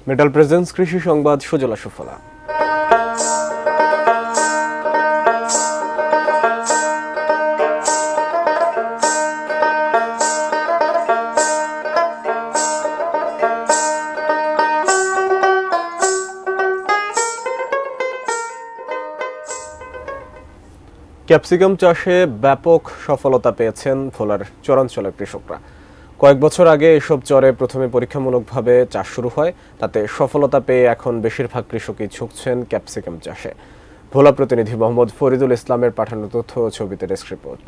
Metal presence কৃষি সংবাদ সুজলা সুফলা। Capsicum চাষে ব্যাপক সফলতা পেয়েছেন ভোলার চরাঞ্চলের কৃষকরা। কয়েক বছর আগে এসব চরে প্রথমে পরীক্ষামূলকভাবে চাষ শুরু হয়, তাতে সফলতা পেয়ে এখন বেশিরভাগ কৃষকই ঝুঁকছেন ক্যাপসিকাম চাষে। ভোলা প্রতিনিধি মোহাম্মদ ফরিদুল ইসলামের পাঠানো তথ্য ও ছবিতে ডেস্ক রিপোর্ট।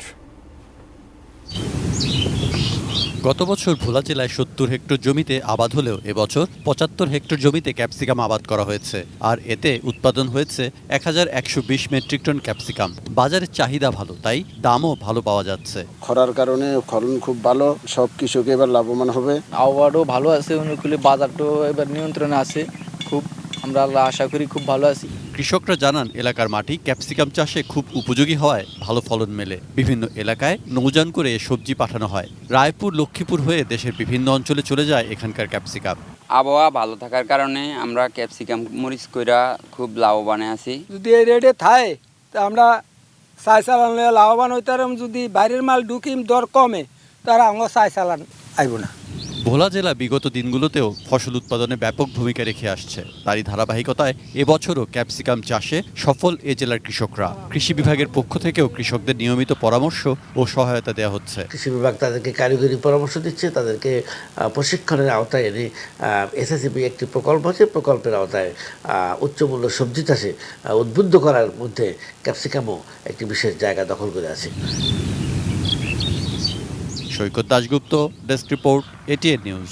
গত বছর ভোলা জেলায় ৭০ হেক্টর জমিতে আবাদ হলেও এবছর ৭৫ হেক্টর জমিতে ক্যাপসিকাম আবাদ করা হয়েছে, আর এতে উৎপাদন হয়েছে ১১২০ মেট্রিক টন ক্যাপসিকাম। বাজারের চাহিদা ভালো, তাই দামও ভালো পাওয়া যাচ্ছে। খরার কারণে ফলন খুব ভালো, সব কৃষক এবার লাভবান হবে। আবহাওয়াটাও ভালো আছে, অনুকূলে বাজারটাও এবার নিয়ন্ত্রণে আছে। আমরা আশা করি খুব ভালো আছি। কৃষকরা জানান, এলাকার মাটি ক্যাপসিকাম চাষে খুব উপযোগী হওয়ায় ভালো ফলন মেলে। বিভিন্ন এলাকায় নৌযান করে সবজি পাঠানো হয়। রায়পুর, লক্ষ্মীপুর হয়ে দেশের বিভিন্ন অঞ্চলে চলে যায় এখানকার ক্যাপসিকাম। আবহাওয়া ভালো থাকার কারণে আমরা ক্যাপসিকাম মরিচ কইরা খুব লাভবান আছি। যদি এই রেটে থাকে তা আমরা চাই চালান লাভবান হইতাম। যদি বাইরের মাল ঢুকিম দর কমে তারা আমরা চাই চালান আইব না। ভোলা জেলা বিগত দিনগুলোতেও ফসল উৎপাদনে ব্যাপক ভূমিকা রেখে আসছে। তারই ধারাবাহিকতায় এবছরও ক্যাপসিকাম চাষে সফল এ জেলার কৃষকরা। কৃষি বিভাগের পক্ষ থেকেও কৃষকদের নিয়মিত পরামর্শ ও সহায়তা দেওয়া হচ্ছে। কৃষি বিভাগ তাদেরকে কারিগরি পরামর্শ দিচ্ছে, তাদেরকে প্রশিক্ষণের আওতায় এনে এসএসসিবি একটি প্রকল্প আছে, প্রকল্পের আওতায় উচ্চমূল্য সবজি চাষে উদ্বুদ্ধ করার মধ্যে ক্যাপসিকামও একটি বিশেষ জায়গা দখল করে আছে। Saikat Dasgupta, desk report, ATN news.